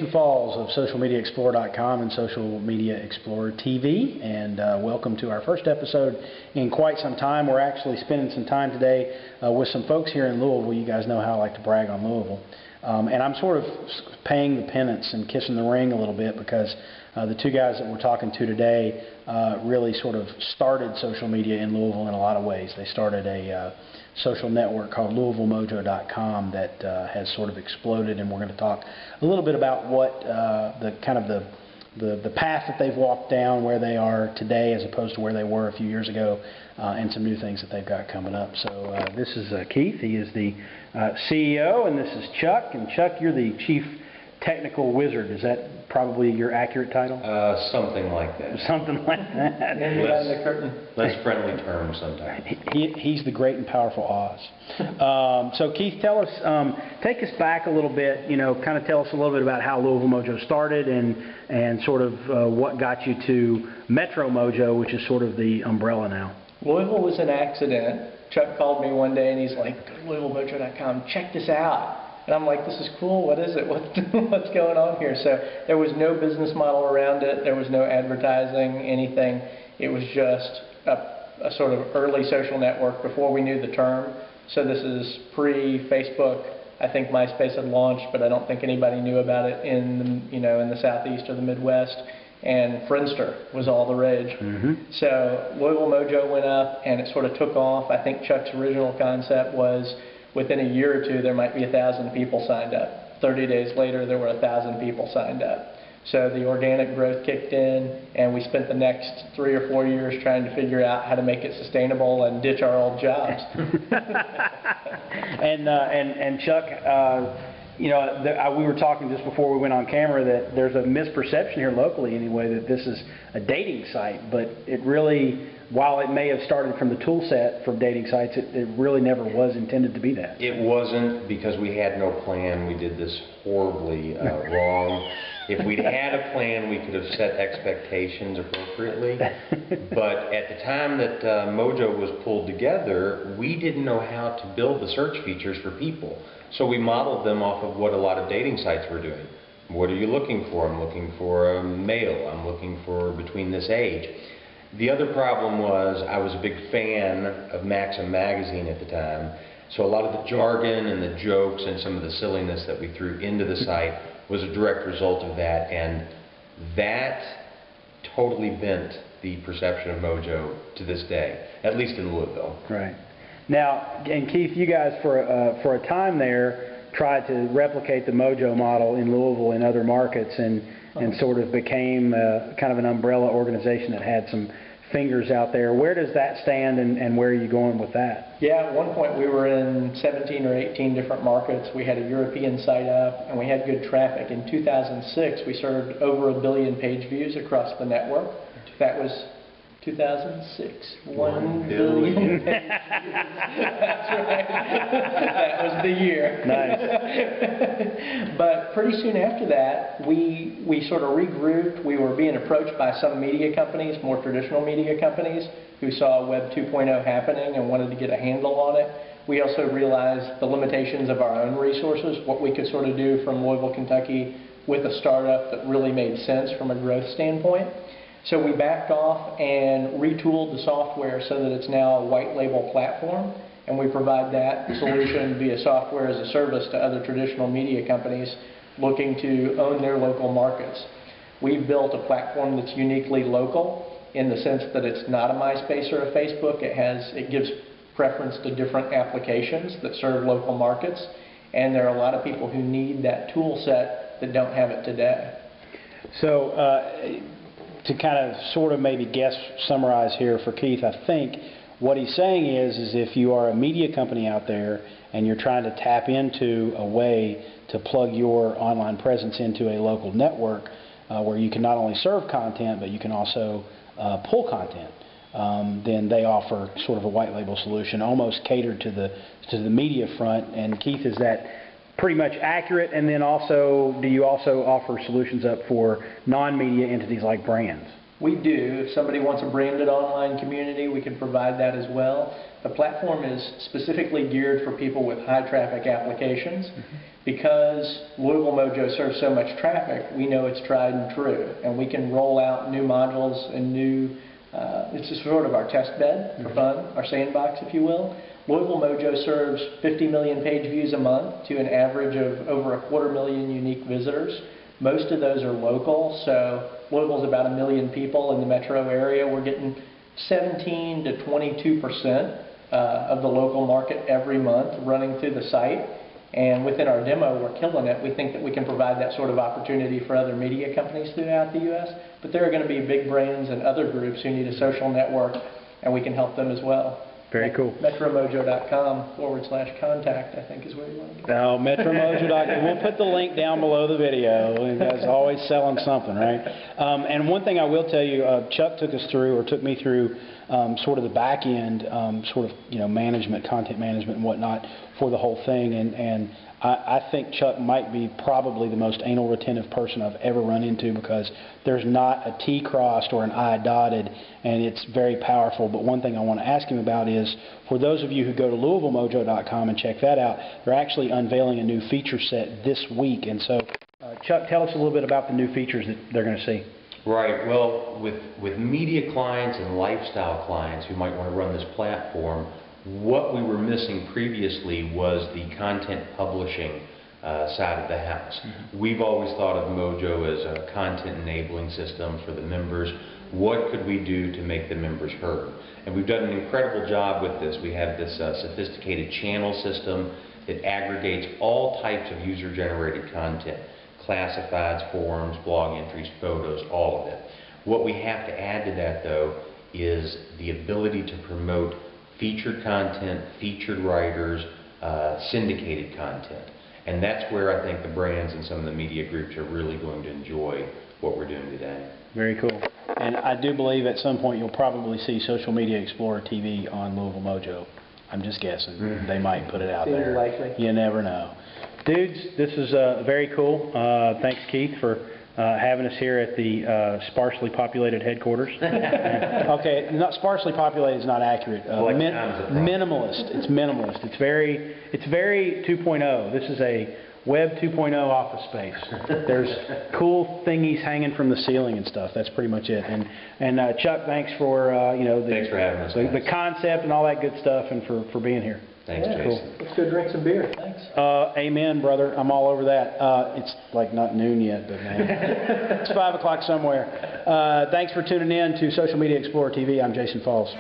Jason Falls of socialmediaexplorer.com and Social Media Explorer TV, and welcome to our first episode in quite some time. We're actually spending some time today with some folks here in Louisville. You guys know how I like to brag on Louisville. And I'm sort of paying the penance and kissing the ring a little bit because the two guys that we're talking to today really sort of started social media in Louisville in a lot of ways. They started a social network called LouisvilleMojo.com that has sort of exploded, and we're going to talk a little bit about what the path that they've walked down, where they are today as opposed to where they were a few years ago, and some new things that they've got coming up. So this is Keith. He is the CEO, and this is Chuck. And Chuck, you're the Chief Technical Wizard. Is that probably your accurate title? Something like that. Something like that. Less friendly term sometimes. He's the great and powerful Oz. So Keith, tell us, take us back a little bit, kind of tell us a little bit about how Louisville Mojo started and sort of what got you to Metro Mojo, which is sort of the umbrella now. Louisville was an accident. Chuck called me one day and he's like, go to LouisvilleMojo.com, check this out. And I'm like, this is cool, what is it? What's going on here? So there was no business model around it. There was no advertising, anything. It was just a sort of early social network before we knew the term. So this is pre-Facebook. I think MySpace had launched, but I don't think anybody knew about it in the Southeast or the Midwest. And Friendster was all the rage. So Louisville Mojo went up and it sort of took off. I think Chuck's original concept was within a year or two there might be 1,000 people signed up. 30 days later there were 1,000 people signed up. So the organic growth kicked in, and we spent the next 3 or 4 years trying to figure out how to make it sustainable and ditch our old jobs. And Chuck, we were talking just before we went on camera that there's a misperception here locally anyway that this is a dating site, but it really, while it may have started from the tool set for dating sites, it really never was intended to be that. It wasn't, because we had no plan. We did this horribly wrong. If we'd had a plan, we could have set expectations appropriately. But at the time that Mojo was pulled together, we didn't know how to build the search features for people. So we modeled them off of what a lot of dating sites were doing. What are you looking for? I'm looking for a male. I'm looking for between this age. The other problem was I was a big fan of Maxim magazine at the time, so a lot of the jargon and the jokes and some of the silliness that we threw into the site was a direct result of that, and that totally bent the perception of Mojo to this day, at least in Louisville. Right. Now, and Keith, you guys for a time there tried to replicate the Mojo model in Louisville and other markets, and sort of became kind of an umbrella organization that had some fingers out there. Where does that stand, and where are you going with that? Yeah, at one point we were in 17 or 18 different markets. We had a European site up, and we had good traffic. In 2006, we served over 1 billion page views across the network. That was 2006. 1 billion. That's right. That was the year. Nice. But pretty soon after that, we sort of regrouped. We were being approached by some media companies, more traditional media companies, who saw Web 2.0 happening and wanted to get a handle on it. We also realized the limitations of our own resources, what we could sort of do from Louisville, Kentucky with a startup that really made sense from a growth standpoint. So we backed off and retooled the software so that it's now a white label platform, and we provide that solution via software as a service to other traditional media companies looking to own their local markets. We've built a platform that's uniquely local in the sense that it's not a MySpace or a Facebook. It gives preference to different applications that serve local markets, and there are a lot of people who need that tool set that don't have it today. So to kind of sort of maybe summarize here for Keith, I think what he's saying is if you are a media company out there and you're trying to tap into a way to plug your online presence into a local network where you can not only serve content but you can also pull content, then they offer sort of a white label solution almost catered to the media front. And Keith, is that pretty much accurate? And then also, do you also offer solutions up for non-media entities like brands? We do. If somebody wants a branded online community, we can provide that as well. The platform is specifically geared for people with high traffic applications. Because Louisville Mojo serves so much traffic, we know it's tried and true. And we can roll out new modules and new, it's just sort of our test bed for fun, our sandbox, if you will. Louisville Mojo serves 50 million page views a month to an average of over 250,000 unique visitors. Most of those are local, so Louisville's about 1 million people in the metro area. We're getting 17 to 22% of the local market every month running through the site. And within our demo, we're killing it. We think that we can provide that sort of opportunity for other media companies throughout the U.S. But there are going to be big brands and other groups who need a social network, and we can help them as well. Very cool. MetroMojo.com/contact, I think, is where you want to go. No, MetroMojo.com. We'll put the link down below the video. You guys are always selling something, right? And one thing I will tell you, Chuck took me through sort of the back end, sort of, management, content management and whatnot for the whole thing. And I think Chuck might be probably the most anal retentive person I've ever run into, because there's not a T crossed or an I dotted, and it's very powerful. But one thing I want to ask him about is, for those of you who go to LouisvilleMojo.com and check that out, they're actually unveiling a new feature set this week. And so, Chuck, tell us a little bit about the new features that they're going to see. Right. Well, with media clients and lifestyle clients who might want to run this platform, what we were missing previously was the content publishing side of the house. We've always thought of Mojo as a content enabling system for the members. What could we do to make the members heard? And we've done an incredible job with this. We have this sophisticated channel system that aggregates all types of user-generated content: classifieds, forums, blog entries, photos, all of it. What we have to add to that, though, is the ability to promote featured content, featured writers, syndicated content. And that's where I think the brands and some of the media groups are really going to enjoy what we're doing today. Very cool. And I do believe at some point you'll probably see Social Media Explorer TV on Louisville Mojo. I'm just guessing. They might put it out Seems there. likely. You never know. Dudes, this is very cool. Thanks, Keith, for having us here at the sparsely populated headquarters. Okay, not sparsely populated is not accurate. Minimalist. It's minimalist. It's very 2.0. This is a Web 2.0 office space. There's cool thingies hanging from the ceiling and stuff. That's pretty much it. And Chuck, thanks for thanks for having us. The concept and all that good stuff, and for being here. Thanks, Jason. Cool. Let's go drink some beer. Thanks. Amen, brother. I'm all over that. It's like not noon yet, but man, it's 5 o'clock somewhere. Thanks for tuning in to Social Media Explorer TV. I'm Jason Falls.